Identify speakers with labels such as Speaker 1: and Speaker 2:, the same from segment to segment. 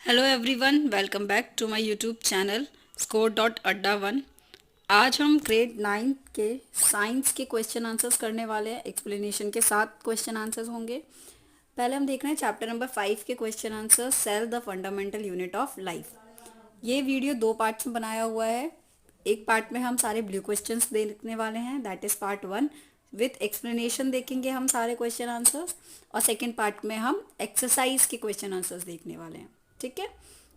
Speaker 1: Hello everyone, welcome back to my YouTube channel score dot adda one. आज हम grade 9 के science के question answers करने वाले हैं। एक्सप्लेनेशन के साथ क्वेश्चन आंसर्स होंगे। पहले हम देख रहे हैं चैप्टर नंबर 5 के question answer, cell the fundamental unit of life. ये वीडियो दो पार्ट्स में बनाया हुआ है। एक पार्ट में हम सारे ब्लू क्वेश्चंस देखने वाले हैं, that is part 1। With explanation देखेंगे हम सारे क्वेश्चन आंसर्स, और सेकेंड पार्ट में हम एक्सरसाइज के क्वेश्चन आंसर्स देखने वाले हैं। ठीक है,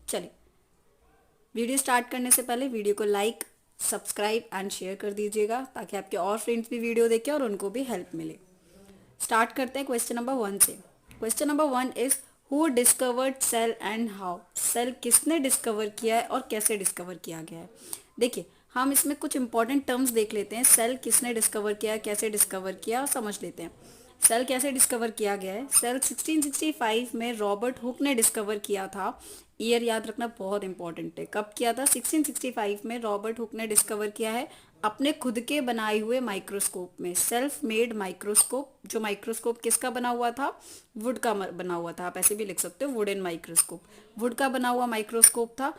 Speaker 1: चलिए वीडियो स्टार्ट करने से पहले वीडियो को लाइक, सब्सक्राइब एंड शेयर कर दीजिएगा ताकि आपके और फ्रेंड्स भी वीडियो देखें और उनको भी हेल्प मिले। स्टार्ट करते हैं क्वेश्चन नंबर 1 से। Question number 1 is who discovered cell and how. Cell किसने डिस्कवर किया है और कैसे डिस्कवर किया गया है। देखिए, हम इसमें कुछ इंपॉर्टेंट टर्म्स देख लेते हैं। सेल किसने डिस्कवर किया है, कैसे डिस्कवर किया, समझ लेते हैं। सेल कैसे डिस्कवर किया गया है। सेल 1665 में रॉबर्ट हुक ने डिस्कवर किया था। ईयर याद रखना बहुत इंपॉर्टेंट है, कब किया था। 1665 में रॉबर्ट हुक ने डिस्कवर किया है अपने खुद के बनाए हुए माइक्रोस्कोप में। सेल्फ मेड माइक्रोस्कोप, जो माइक्रोस्कोप किसका बना हुआ था, वुड का बना हुआ था। आप ऐसे भी लिख सकते हो, वुडन माइक्रोस्कोप। वुड का बना हुआ माइक्रोस्कोप था।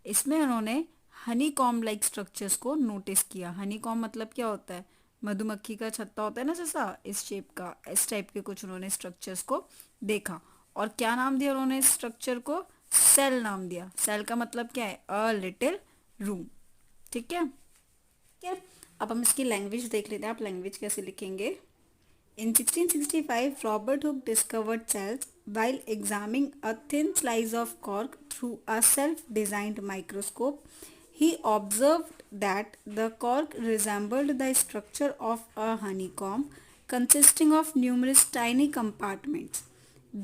Speaker 1: इसमें उन्होंने हनी कॉम्ब लाइक स्ट्रक्चर्स को नोटिस किया। हनी कॉम्ब मतलब क्या होता है, मधुमक्खी का छत्ता होता है ना, जैसा इस शेप का, इस टाइप के कुछ उन्होंने स्ट्रक्चर्स को देखा। और क्या नाम दिया उन्होंने इस स्ट्रक्चर को, सेल नाम दिया। सेल का मतलब क्या है, अ लिटिल रूम। ठीक है, ठीक है। अब हम इसकी लैंग्वेज देख लेते हैं, आप लैंग्वेज कैसे लिखेंगे। In 1665, Robert Hooke discovered cells while examining a thin slice of cork through a self-designed microscope. He observed that the cork resembled the structure of a honeycomb consisting of numerous tiny compartments.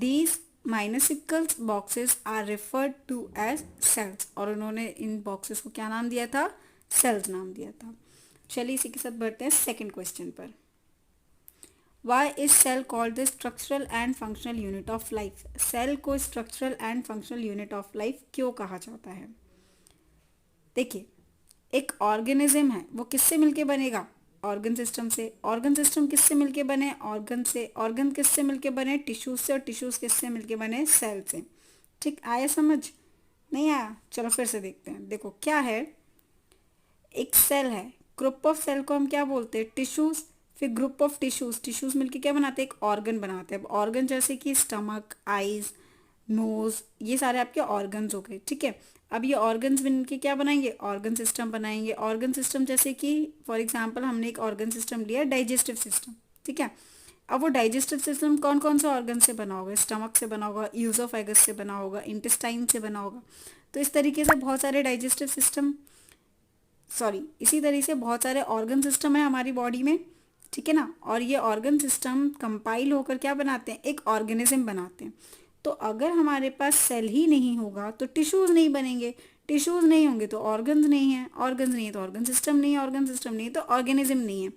Speaker 1: These minuscule boxes are referred to as cells, और उन्होंने इन boxes को क्या नाम दिया था, cells नाम दिया था। चलिए इसी के साथ बढ़ते हैं सेकंड क्वेश्चन पर। Why is cell called the structural and functional unit of life? Cell को structural and functional unit of life क्यों कहा जाता है। देखिए, एक ऑर्गेनिज्म है, वो किससे मिलके बनेगा, ऑर्गन सिस्टम से। ऑर्गन सिस्टम किससे मिलके बने, ऑर्गन से। ऑर्गन किससे मिलके बने, टिश्यूज से। और टिश्यूज किससे मिलके बने, सेल से। ठीक, आया समझ, नहीं आया, चलो फिर से देखते हैं। देखो क्या है, एक सेल है, ग्रुप ऑफ सेल को हम क्या बोलते हैं, टिश्यूज। फिर ग्रुप ऑफ टिश्यूज, टिश्यूज मिलके क्या बनाते हैं, एक ऑर्गन बनाते हैं। अब ऑर्गन जैसे कि स्टमक, आईज, नोज, ये सारे आपके ऑर्गन्स हो गए। ठीक है, अब ये ऑर्गन्स मिलके क्या बनाएंगे, ऑर्गन सिस्टम बनाएंगे। ऑर्गन सिस्टम जैसे कि फॉर एग्जांपल हमने एक ऑर्गन सिस्टम लिया, डाइजेस्टिव सिस्टम। ठीक है, अब वो डाइजेस्टिव सिस्टम कौन कौन से ऑर्गन से बना होगा, स्टमक से बना होगा, यूजोफेगस से बना होगा, इंटेस्टाइन से बना होगा। तो इस तरीके से बहुत सारे डाइजेस्टिव सिस्टम, सॉरी, इसी तरीके से बहुत सारे ऑर्गन सिस्टम है हमारी बॉडी में। ठीक है ना, और ये ऑर्गन सिस्टम कंपाइल होकर क्या बनाते हैं, एक ऑर्गेनिज्म बनाते हैं। तो अगर हमारे पास सेल ही नहीं होगा तो टिश्यूज नहीं बनेंगे। टिश्यूज नहीं होंगे तो ऑर्गन्स नहीं है, ऑर्गन्स नहीं है तो ऑर्गन सिस्टम नहीं है, ऑर्गन सिस्टम नहीं है तो ऑर्गेनिज्म नहीं है।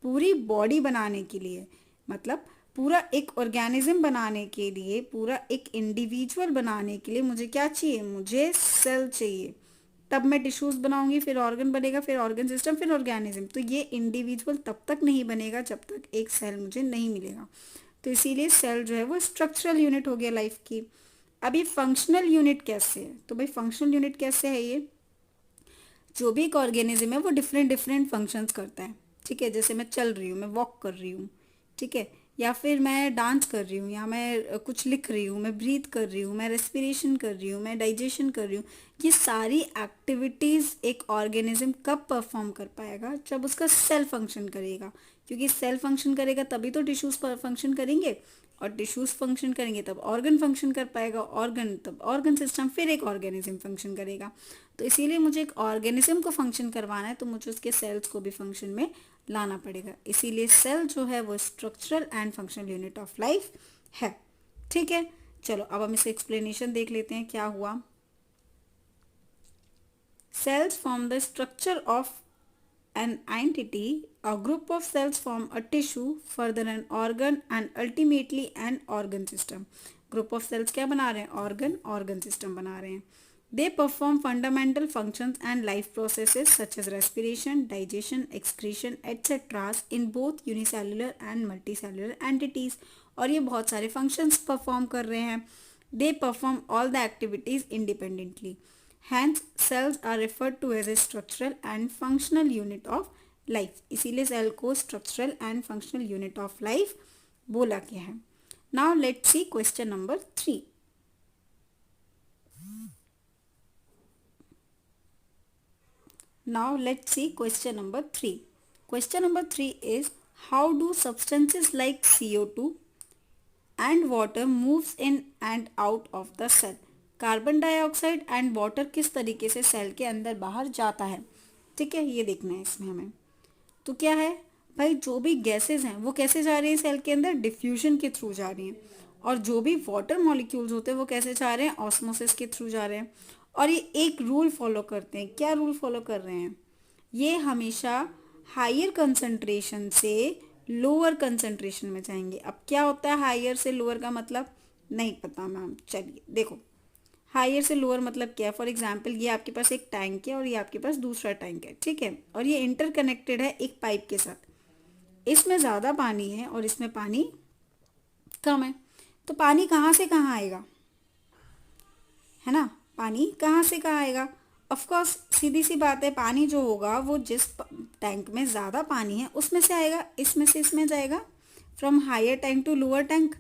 Speaker 1: पूरी बॉडी बनाने के लिए, मतलब पूरा एक ऑर्गेनिज्म बनाने के लिए, पूरा एक इंडिविजुअल बनाने के लिए मुझे क्या चाहिए, मुझे सेल चाहिए। तब मैं टिश्यूज बनाऊंगी, फिर ऑर्गन बनेगा, फिर ऑर्गन सिस्टम, फिर ऑर्गेनिज्म। तो ये इंडिविजुअल तब तक नहीं बनेगा जब तक एक सेल मुझे नहीं मिलेगा। तो इसीलिए सेल जो है वो स्ट्रक्चरल यूनिट हो गया लाइफ की। अब ये फंक्शनल यूनिट कैसे है, तो भाई फंक्शनल यूनिट कैसे है, ये जो भी एक ऑर्गेनिज्म है वो डिफरेंट डिफरेंट फंक्शंस करता है। ठीक है, जैसे मैं चल रही हूँ, मैं वॉक कर रही हूँ, ठीक है, या फिर मैं डांस कर रही हूँ, या मैं कुछ लिख रही हूँ, मैं ब्रीथ कर रही हूँ, मैं रेस्पिरेशन कर रही हूँ, मैं डाइजेशन कर रही हूँ। ये सारी एक्टिविटीज़ एक ऑर्गेनिज्म कब परफॉर्म कर पाएगा, जब उसका सेल फंक्शन करेगा। क्योंकि सेल फंक्शन करेगा तभी तो टिश्यूज फंक्शन करेंगे, और टिश्यूज फंक्शन करेंगे तब ऑर्गन फंक्शन कर पाएगा, ऑर्गन तब ऑर्गन सिस्टम, फिर एक ऑर्गेनिज्म फंक्शन करेगा। तो इसीलिए मुझे एक ऑर्गेनिज्म को फंक्शन करवाना है तो मुझे उसके सेल्स को भी फंक्शन में लाना पड़ेगा। इसीलिए सेल जो है वो structural and functional unit of life है। ठीक है, चलो अब हम इसे एक्सप्लेनेशन देख लेते हैं क्या हुआ। Cells form the structure of an entity. A group of cells form a tissue, further an organ and ultimately an organ system. Group of cells क्या बना रहे हैं, organ system बना रहे हैं। They perform fundamental functions and life processes such as respiration, digestion, excretion, etc. in both unicellular and multicellular entities. और ये बहुत सारे functions perform कर रहे हैं। They perform all the activities independently. Hence, cells are referred to as a structural and functional unit of life. इसीलिए cell को structural and functional unit of life बोला गया है. Now let's see question number 3. Now let's see question number 3. Question number 3 is, how do substances like CO2 and water moves in and out of the cell? Carbon dioxide and water किस तरीके से cell के अंदर बाहर जाता है. ठीक है, ये देखना है इसमें हमें. तो क्या है भाई, जो भी गैसेस हैं वो कैसे जा रही हैं सेल के अंदर, डिफ्यूजन के थ्रू जा रही हैं. और जो भी वाटर मॉलिक्यूल्स होते हैं वो कैसे जा रहे हैं, ऑस्मोसिस के थ्रू जा रहे हैं. और ये एक रूल फॉलो करते हैं. क्या रूल फॉलो कर रहे हैं, ये हमेशा हायर कंसंट्रेशन से लोअर कंसंट्रेशन में जाएंगे. अब क्या होता है हायर से लोअर का मतलब, नहीं पता मैम. चलिए देखो, हायर से लोअर मतलब क्या है. फॉर एग्जांपल ये आपके पास एक टैंक है और ये आपके पास दूसरा टैंक है. ठीक है, और ये इंटरकनेक्टेड है एक पाइप के साथ. इसमें ज़्यादा पानी है और इसमें पानी कम है. तो पानी कहाँ से कहाँ आएगा, है ना. पानी कहाँ से कहाँ आएगा, ऑफ कोर्स सीधी सी बात है, पानी जो होगा वो जिस टैंक में ज़्यादा पानी है उसमें से आएगा, इसमें से इसमें जाएगा. From higher tank to lower tank.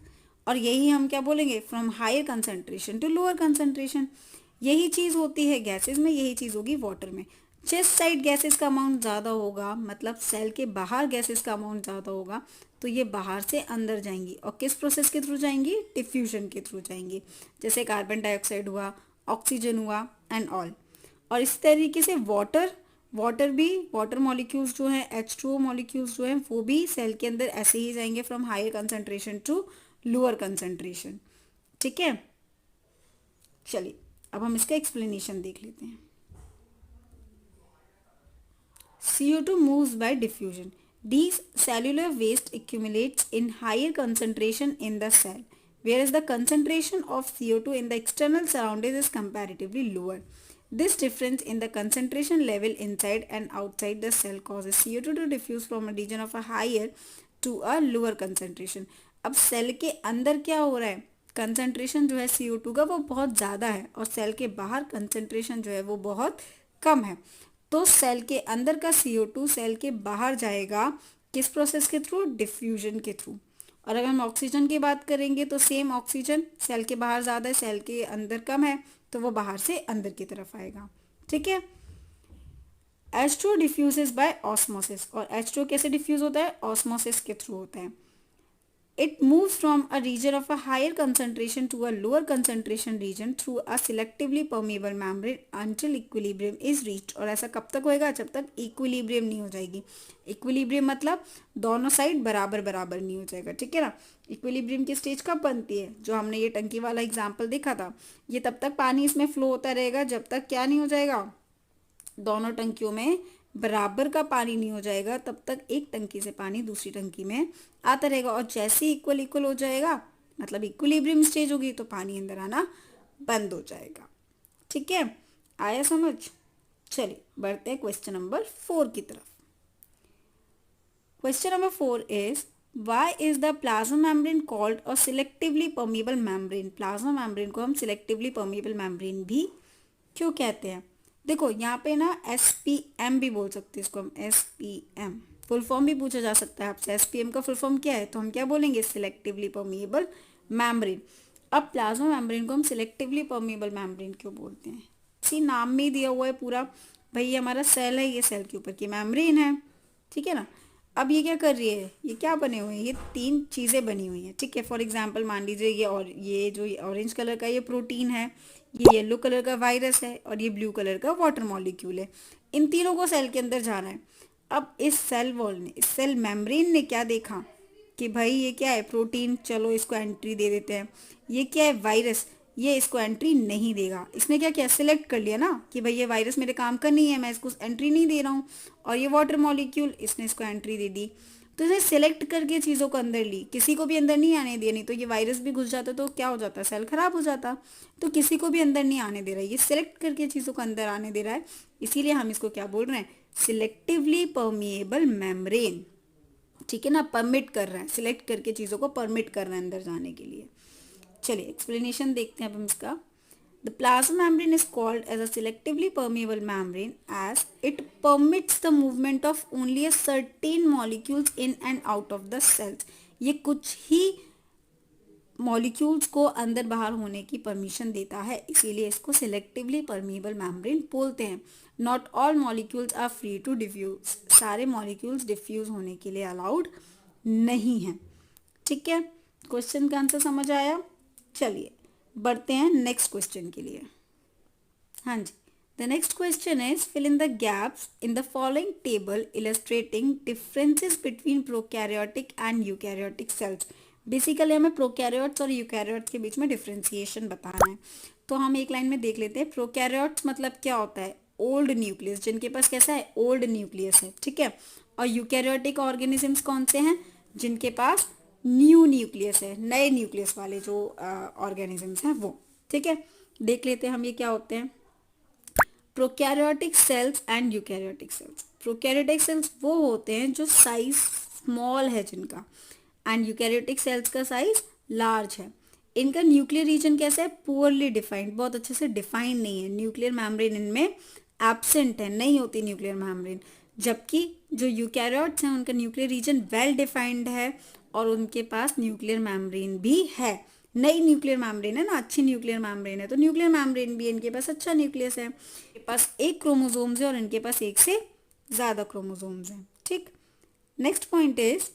Speaker 1: और यही हम क्या बोलेंगे, from higher concentration to lower concentration. यही चीज़ होती है गैसेस में, यही चीज़ होगी वाटर में. जिस साइड गैसेस का अमाउंट ज़्यादा होगा, मतलब सेल के बाहर गैसेस का अमाउंट ज़्यादा होगा, तो ये बाहर से अंदर जाएंगी. और किस प्रोसेस के थ्रू जाएंगी, डिफ्यूजन के थ्रू जाएंगी. जैसे कार्बन डाइऑक्साइड हुआ, ऑक्सीजन हुआ एंड ऑल. और इस तरीके से वाटर भी, वाटर मॉलिक्यूल्स जो हैं, H2O मॉलिक्यूल्स जो हैं, वो भी सेल के अंदर ऐसे ही जाएंगे from higher concentration to lower concentration. ठीक है, चलिए अब हम इसका एक्सप्लेनेशन देख लेते हैं. CO2 moves by diffusion. These cellular waste accumulates in higher concentration in the cell, whereas the concentration of CO2 in the external surroundings is comparatively lower. This difference in the concentration level inside and outside the cell causes CO2 to diffuse from a region of a higher to a lower concentration. अब cell के अंदर क्या हो रहा है, concentration जो है CO2 का वो बहुत ज़्यादा है और सेल के बाहर कंसंट्रेशन जो है वो बहुत कम है. तो सेल के अंदर का CO2 सेल के बाहर जाएगा किस प्रोसेस के थ्रू, डिफ्यूजन के थ्रू. और अगर हम ऑक्सीजन की बात करेंगे तो सेम ऑक्सीजन सेल के बाहर ज़्यादा है, सेल के अंदर कम है, तो वो बाहर से अंदर की तरफ आएगा. ठीक है. H2 diffuses bye osmosis. और H2 कैसे डिफ्यूज होता है, ऑस्मोसिस के थ्रू होता है. It moves from a region of a higher concentration to a lower concentration region through a selectively permeable membrane until equilibrium is reached. और ऐसा कब तक होएगा, जब तक इक्विलिब्रियम नहीं हो जाएगी. इक्विलिब्रियम मतलब दोनों साइड बराबर बराबर नहीं हो जाएगा. ठीक है ना. इक्विलिब्रियम की स्टेज कब बनती है, जो हमने ये टंकी वाला एग्जाम्पल देखा था, ये तब तक पानी इसमें फ्लो होता रहेगा जब तक क्या नहीं हो जाएगा, दोनों टंकियों में बराबर का पानी नहीं हो जाएगा. तब तक एक टंकी से पानी दूसरी टंकी में आता रहेगा. और जैसे इक्वल इक्वल हो जाएगा, मतलब इक्विलिब्रियम स्टेज होगी, तो पानी अंदर आना बंद हो जाएगा. ठीक है, आया समझ. चलिए बढ़ते हैं क्वेश्चन नंबर 4 की तरफ. Question number 4 is, why is the plasma membrane called a selectively permeable membrane. Plasma membrane को हम सिलेक्टिवली परमिएबल मेम्ब्रेन भी क्यों कहते हैं. देखो यहाँ पे ना SPM भी बोल सकते हैं इसको हम, SPM फुल फॉर्म भी पूछा जा सकता है आपसे. SPM का फुल फॉर्म क्या है, तो हम क्या बोलेंगे, सिलेक्टिवली परमिएबल मेम्ब्रेन. अब प्लाज्मा मेम्ब्रेन को हम सिलेक्टिवली परमिएबल मेम्ब्रेन क्यों बोलते हैं, इसी नाम में ही दिया हुआ है पूरा. भाई ये हमारा सेल है, ये सेल के ऊपर की मेम्ब्रेन है. ठीक है ना. अब ये क्या कर रही है, ये क्या बने हुए हैं, ये 3 चीज़ें बनी हुई हैं. ठीक है, फॉर एग्जांपल मान लीजिए ये, और ये जो ऑरेंज कलर का ये प्रोटीन है, ये येलो कलर का वायरस है, और ये ब्लू कलर का वाटर मॉलिक्यूल है. इन तीनों को सेल के अंदर जाना है. अब इस सेल वॉल ने, इस सेल मेम्ब्रेन ने क्या देखा कि भाई ये क्या है, प्रोटीन, चलो इसको एंट्री दे देते हैं. ये क्या है, वायरस, ये इसको एंट्री नहीं देगा. इसने क्या किया, सिलेक्ट कर लिया ना कि भाई ये वायरस मेरे काम का नहीं है, मैं इसको एंट्री नहीं दे रहा हूँ. और ये वाटर मॉलिक्यूल, इसने इसको एंट्री दे दी. तो इसे सिलेक्ट करके चीज़ों को अंदर ली, किसी को भी अंदर नहीं आने दिया. नहीं तो ये वायरस भी घुस जाता तो क्या हो जाता, सेल खराब हो जाता. तो किसी को भी अंदर नहीं आने दे रहा है, ये सिलेक्ट करके चीज़ों को अंदर आने दे रहा है. इसीलिए हम इसको क्या बोल रहे हैं, सिलेक्टिवली परमिएबल मेम्ब्रेन. ठीक है ना, परमिट कर रहा है, सिलेक्ट करके चीज़ों को परमिट कर रहा है अंदर जाने के लिए. चलिए एक्सप्लेनेशन देखते हैं अब हम इसका। The plasma membrane is called as a selectively permeable membrane as it permits the movement of only a certain molecules in and out of the cells. ये कुछ ही मॉलिक्यूल्स को अंदर बाहर होने की परमिशन देता है, इसीलिए इसको सिलेक्टिवली परमीबल मेम्ब्रेन बोलते हैं। Not all molecules are free to diffuse, सारे मॉलिक्यूल्स डिफ्यूज होने के लिए अलाउड नहीं है। ठीक है, क्वेश्चन का आंसर समझ आया। चलिए बढ़ते हैं नेक्स्ट क्वेश्चन के लिए। हाँ जी, the next question is fill in the gaps in the following table illustrating differences between prokaryotic and eukaryotic cells. Basically हमें प्रोकैरियोट्स और यूकैरियोट्स के बीच में डिफरेंशिएशन बताना है। तो हम एक लाइन में देख लेते हैं। प्रोकैरियोट्स मतलब क्या होता है? ओल्ड न्यूक्लियस, जिनके पास कैसा है? ओल्ड न्यूक्लियस है। ठीक है, और यूकैरियोटिक ऑर्गेनिजम्स कौन से हैं? जिनके पास न्यू न्यूक्लियस है, नए न्यूक्लियस वाले जो ऑर्गेनिजम्स हैं वो। ठीक है, देख लेते हैं हम ये क्या होते हैं। Prokaryotic cells and eukaryotic sales. Prokaryotic cells वो होते हैं जो साइज स्मॉल है जिनका, एंड यूकैरियोटिक सेल्स का साइज लार्ज है। इनका न्यूक्लियर रीजन कैसा है? पुअरली डिफाइंड, बहुत अच्छे से डिफाइन नहीं है। न्यूक्लियर मेम्ब्रेन इनमें एब्सेंट है, नहीं होती न्यूक्लियर मेम्ब्रेन। जबकि जो यूकैरियोट्स हैं उनका न्यूक्लियर रीजन वेल डिफाइंड है और उनके पास न्यूक्लियर मेम्ब्रेन भी है। नई न्यूक्लियर मेम्ब्रेन है ना, अच्छी न्यूक्लियर मेम्ब्रेन है, तो न्यूक्लियर मेम्ब्रेन भी इनके पास अच्छा न्यूक्लियस है। इनके पास एक क्रोमोसोम्स है और इनके पास एक से ज़्यादा क्रोमोसोम्स हैं। ठीक, next point is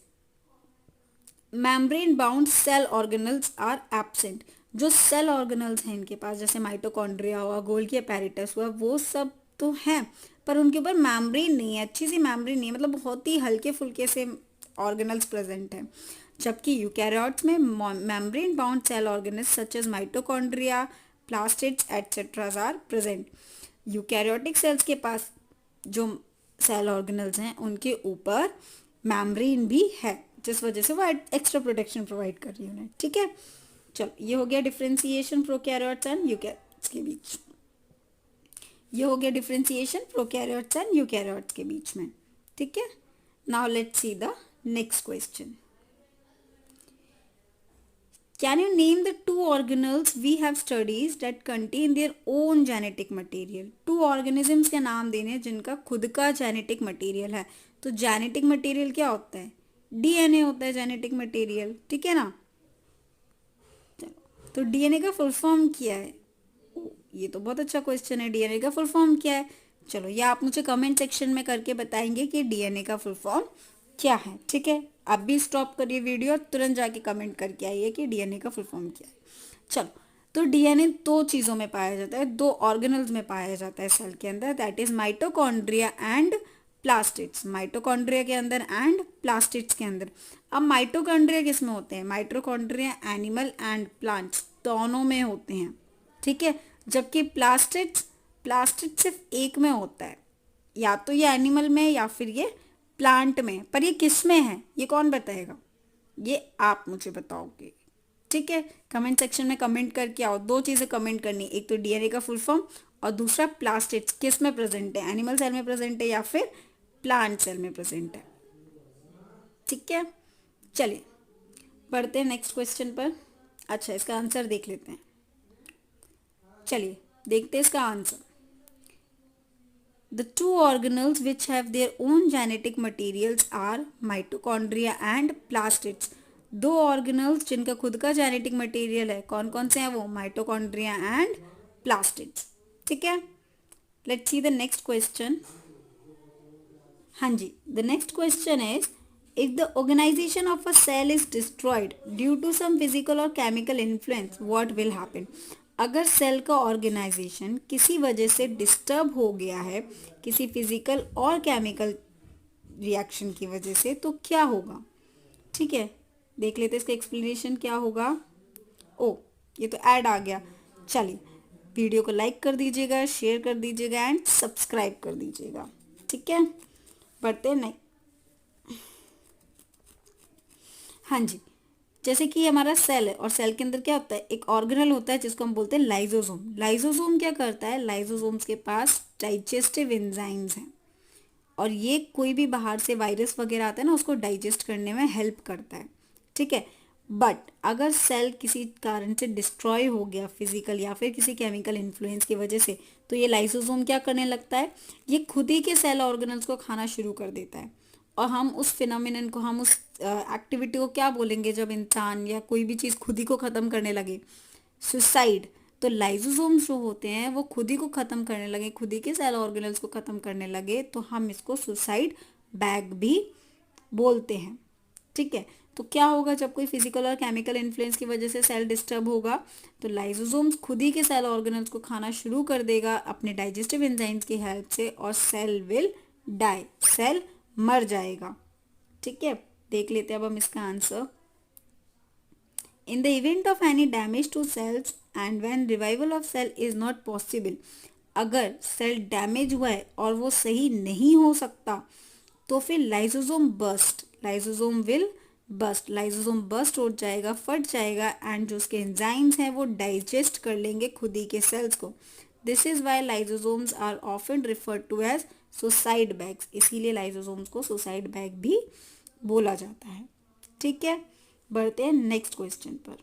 Speaker 1: membrane bound cell organelles are absent. जो सेल ऑर्गेनल्स हैं इनके पास, जैसे माइटोकॉन्ड्रिया हुआ, गोल्गी अपैरेटस हुआ, वो सब तो हैं, पर उनके ऊपर मेम्ब्रेन नहीं है, अच्छी सी मेम्ब्रेन नहीं है, मतलब बहुत ही हल्के फुल्के से ऑर्गेनल्स प्रेजेंट हैं। जबकि यूकैरियोट्स में membrane bound cell organelles such as mitochondria, plastids etcetera are present. Eukaryotic cells के पास जो सेल ऑर्गेनल्स हैं उनके ऊपर मेम्ब्रेन भी है, जिस वजह से वो एक्स्ट्रा प्रोटेक्शन प्रोवाइड कर रही है उन्हें। ठीक है, चलो ये हो गया डिफरेंशिएशन प्रोकैरियोट्स एंड यूकैरियोट्स के बीच। ये हो गया डिफरेंशिएशन प्रोकैरियोट्स एंड यूकैरियोट्स के बीच में। ठीक है, now let's see the next question. Can you name the two organelles we have studied that contain their own genetic material? Two organisms के नाम देने हैं जिनका खुद का जेनेटिक मटेरियल है। तो जेनेटिक मटेरियल क्या होता है? डीएनए होता है जेनेटिक मटेरियल। ठीक है ना, चलो तो डीएनए का फुल फॉर्म क्या है? ये तो बहुत अच्छा क्वेश्चन है, डीएनए का फुल फॉर्म क्या है? चलो ये आप मुझे कमेंट सेक्शन में करके बताएंगे कि डीएनए का फुल फॉर्म क्या है। ठीक है, आप भी स्टॉप करिए वीडियो और तुरंत जाके कमेंट करके आइए कि डीएनए का फुल फॉर्म क्या है। चलो, तो डीएनए दो चीज़ों में पाया जाता है, दो ऑर्गेनल्स में पाया जाता है सेल के अंदर, that is mitochondria and plastids. Mitochondria के अंदर एंड प्लास्टिड्स के अंदर। अब माइटोकॉन्ड्रिया किस में होते हैं? माइटोकॉन्ड्रिया एनिमल एंड प्लांट्स दोनों में होते हैं। ठीक है, जबकि प्लास्टिड्स सिर्फ एक में होता है, या तो ये एनिमल में या फिर ये प्लांट में। पर ये किस में है ये कौन बताएगा? ये आप मुझे बताओगे। ठीक है, कमेंट सेक्शन में कमेंट करके आओ। दो चीज़ें कमेंट करनी, एक तो डीएनए का फुल फॉर्म और दूसरा प्लास्टिड्स किस में प्रेजेंट है, एनिमल सेल में प्रेजेंट है या फिर प्लांट सेल में प्रेजेंट है। ठीक है, चलिए बढ़ते हैं नेक्स्ट क्वेश्चन पर। अच्छा, इसका आंसर देख लेते हैं। चलिए देखते हैं इसका answer. The two organelles which have their own genetic materials are mitochondria and plastids. दो ऑर्गेनल्स जिनका खुद का जेनेटिक मटेरियल है, कौन कौन से हैं वो? Mitochondria and plastids. ठीक है, let's see the next question. हाँ जी, the next question is if the organisation of a cell is destroyed due to some physical और chemical influence, what will happen? अगर सेल का ऑर्गेनाइजेशन किसी वजह से डिस्टर्ब हो गया है, किसी फिजिकल और केमिकल रिएक्शन की वजह से, तो क्या होगा? ठीक है, देख लेते हैं इसका एक्सप्लेनेशन क्या होगा। ओ, ये तो ऐड आ गया। चलिए वीडियो को लाइक कर दीजिएगा, शेयर कर दीजिएगा एंड सब्सक्राइब कर दीजिएगा। ठीक है, बढ़ते नहीं। हाँ जी, जैसे कि हमारा सेल है और सेल के अंदर क्या होता है? एक ऑर्गेनल होता है जिसको हम बोलते हैं लाइजोसोम। लाइजोसोम क्या करता है? लाइजोसोम्स के पास डाइजेस्टिव एंजाइम्स हैं और ये कोई भी बाहर से वायरस वगैरह आता है ना, उसको डाइजेस्ट करने में हेल्प करता है। ठीक है, बट अगर सेल किसी कारण से डिस्ट्रॉय हो गया फिजिकल या फिर किसी केमिकल इन्फ्लुएंस की वजह से, तो ये लाइसोसोम क्या करने लगता है, ये खुद ही के सेल ऑर्गेनल्स को खाना शुरू कर देता है। और हम उस फिनोमिनन को, हम उस एक्टिविटी को क्या बोलेंगे, जब इंसान या कोई भी चीज़ खुद ही को ख़त्म करने लगे, सुसाइड। तो लाइसोसोम्स जो होते हैं वो खुद ही को ख़त्म करने लगे, खुद ही के सेल ऑर्गेनल्स को ख़त्म करने लगे, तो हम इसको सुसाइड बैग भी बोलते हैं। ठीक है, तो क्या होगा जब कोई फिजिकल और केमिकल इन्फ्लुएंस की वजह से सेल डिस्टर्ब होगा, तो लाइसोसोम्स खुद ही के सेल ऑर्गेनल्स को खाना शुरू कर देगा अपने डाइजेस्टिव एंजाइम्स की हेल्प से, और सेल विल डाई, सेल मर जाएगा। ठीक है, देख लेते हैं अब हम इसका answer. In the event of any damage to cells and when revival of cell is not possible, अगर सेल डैमेज हुआ है और वो सही नहीं हो सकता, तो फिर lysosome burst, lysosome will burst, lysosome burst हो जाएगा, फट जाएगा, एंड जो उसके एंजाइम्स हैं वो डाइजेस्ट कर लेंगे खुद ही के सेल्स को। This is why lysosomes are often referred to as suicide bags, इसीलिए लाइसोसोम्स को सुसाइड बैग भी बोला जाता है। ठीक है, बढ़ते हैं नेक्स्ट क्वेश्चन पर।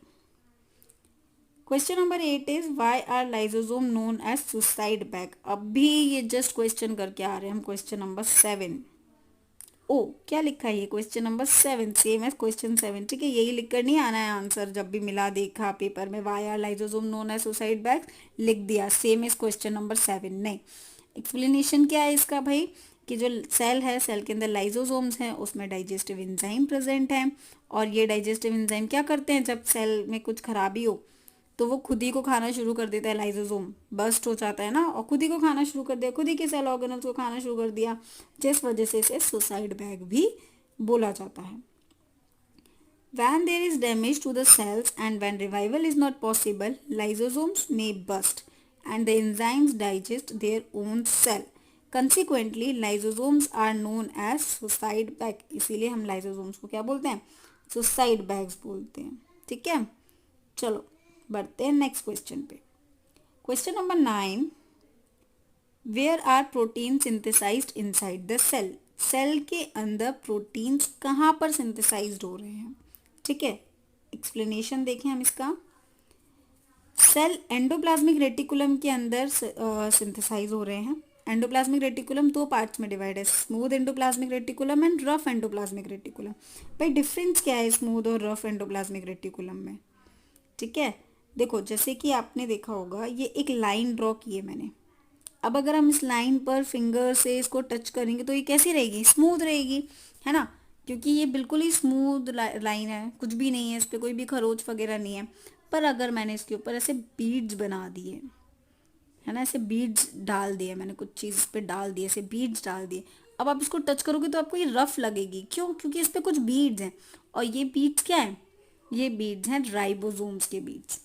Speaker 1: Question number 8 is why are lysosome known as suicide bag. अभी ये जस्ट क्वेश्चन करके आ रहे हैं हम क्वेश्चन नंबर 7। ओ, क्या लिखा है ये, question number 7 same as question 7। ठीक है, यही लिखकर नहीं आना है आंसर, जब भी मिला देखा पेपर में why are lysosome known as suicide bag, लिख दिया सेम एज क्वेश्चन नंबर 7। नहीं, एक्सप्लेनेशन क्या है इसका भाई, कि जो सेल है, सेल के अंदर लाइसोसोम्स हैं, उसमें डाइजेस्टिव एंजाइम प्रेजेंट हैं, और ये डाइजेस्टिव एंजाइम क्या करते हैं, जब सेल में कुछ खराबी हो तो वो खुद ही को खाना शुरू कर देता है, लाइसोसोम बस्ट हो जाता है ना, और खुद ही को खाना शुरू कर दिया, खुद ही के सेल ऑर्गेनल्स को खाना शुरू कर दिया, जिस वजह से इसे सुसाइड बैग भी बोला जाता है। When there is damage to the cells and when revival is not possible, lysosomes may burst and the enzymes digest their own cell. Consequently, lysosomes are known as suicide bag. इसीलिए हम lysosomes को क्या बोलते हैं, suicide bags बोलते हैं। ठीक है, चलो बढ़ते हैं नेक्स्ट क्वेश्चन पे। Question number 9, where are protein synthesized inside the cell. Cell के अंदर प्रोटीन्स कहाँ पर सिंथेसाइज्ड हो रहे हैं। ठीक है, एक्सप्लेनेशन देखें हम इसका। सेल एंडोप्लाज्मिक रेटिकुलम के अंदर सिंथेसाइज हो रहे हैं। एंडोप्लाज्मिक रेटिकुलम दो पार्ट्स में डिवाइड है, smooth endoplasmic reticulum and rough endoplasmic reticulum. भाई डिफरेंस क्या है स्मूथ और रफ एंडोप्लाज्मिक रेटिकुलम में। ठीक है, देखो जैसे कि आपने देखा होगा, ये एक लाइन ड्रॉ की है मैंने। अब अगर हम इस लाइन पर फिंगर से इसको टच करेंगे तो ये कैसी रहेगी, स्मूथ रहेगी, है ना, क्योंकि ये बिल्कुल ही स्मूथ लाइन है, कुछ भी नहीं है इस पर, कोई भी खरोच वगैरह नहीं है। पर अगर मैंने इसके ऊपर ऐसे बीड्स बना दिए, है ना, ऐसे बीड्स डाल दिए मैंने, कुछ चीज़ इस पर डाल दिए, ऐसे बीड्स डाल दिए, अब आप इसको टच करोगे तो आपको ये रफ लगेगी। क्यों, क्योंकि इस पर कुछ बीड्स हैं, और ये बीड्स क्या है, ये बीड्स हैं राइबोसोम्स के बीड्स।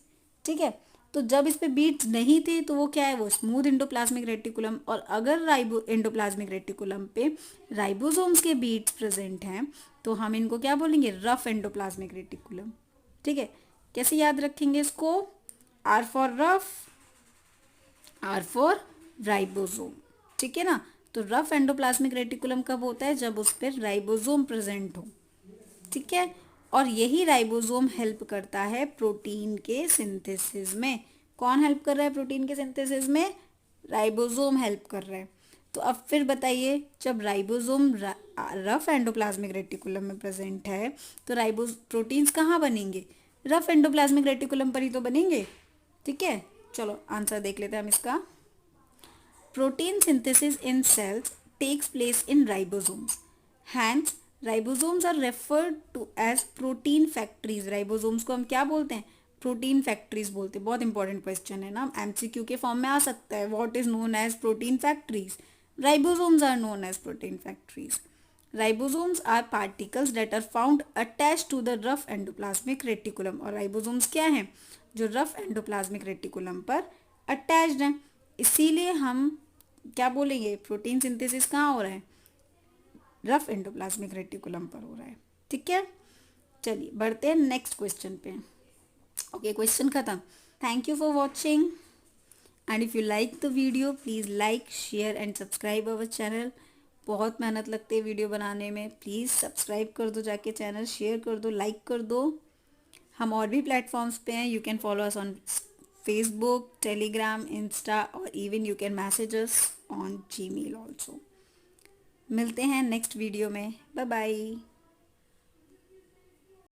Speaker 1: ठीक है, तो जब इस पे बीड्स नहीं थे तो वो क्या है, वो स्मूथ एंडोप्लाज्मिक रेटिकुलम, और अगर एंडोप्लाज्मिक रेटिकुलम पे राइबोसोम्स के बीड्स प्रेजेंट हैं तो हम इनको क्या बोलेंगे, रफ एंडोप्लाज्मिक रेटिकुलम। ठीक है, कैसे याद रखेंगे इसको, R for rough, R for ribosome. ठीक है ना, तो रफ एंडोप्लाज्मिक रेटिकुलम कब होता है, जब उस पर राइबोसोम प्रेजेंट हो। ठीक है, और यही राइबोसोम हेल्प करता है प्रोटीन के सिंथेसिस में। कौन हेल्प कर रहा है प्रोटीन के सिंथेसिस में, राइबोसोम हेल्प कर रहा है। तो अब फिर बताइए, जब राइबोसोम रफ एंडोप्लाज्मिक रेटिकुलम में प्रेजेंट है तो प्रोटीन्स कहाँ बनेंगे, रफ एंडोप्लाज्मिक रेटिकुलम पर ही तो बनेंगे। ठीक है, चलो आंसर देख लेते हैं हम इसका। Protein synthesis in cells takes place in ribosomes, hence ribosomes are referred to as protein factories. Ribosomes को हम क्या बोलते हैं, प्रोटीन फैक्ट्रीज बोलते हैं। बहुत इंपॉर्टेंट क्वेश्चन है ना, एमसीक्यू के फॉर्म में आ सकता है। What is known as protein factories, ribosomes are known as protein factories. Ribosomes are particles that are found attach to the rough endoplasmic reticulum. और राइबोसोम्स क्या हैं, जो रफ एंडोप्लाज्मिक रेटिकुलम पर अटैच्ड हैं। इसीलिए हम क्या बोलेंगे, प्रोटीन सिंथेसिस कहाँ हो रहा है, रफ एंडोप्लाज्मिक रेटिकुलम पर हो रहा है। ठीक है, चलिए बढ़ते हैं नेक्स्ट क्वेश्चन पे। ओके, क्वेश्चन खत्म। Thank you for watching, and if you like the video please like, share and subscribe our channel. बहुत मेहनत लगती है वीडियो बनाने में, प्लीज़ सब्सक्राइब कर दो जाके चैनल, शेयर कर दो, लाइक कर दो। हम और भी प्लेटफॉर्म्स पे हैं, you can follow us on Facebook, Telegram, Insta और even you can message us on Gmail also. मिलते हैं नेक्स्ट वीडियो में। Bye bye.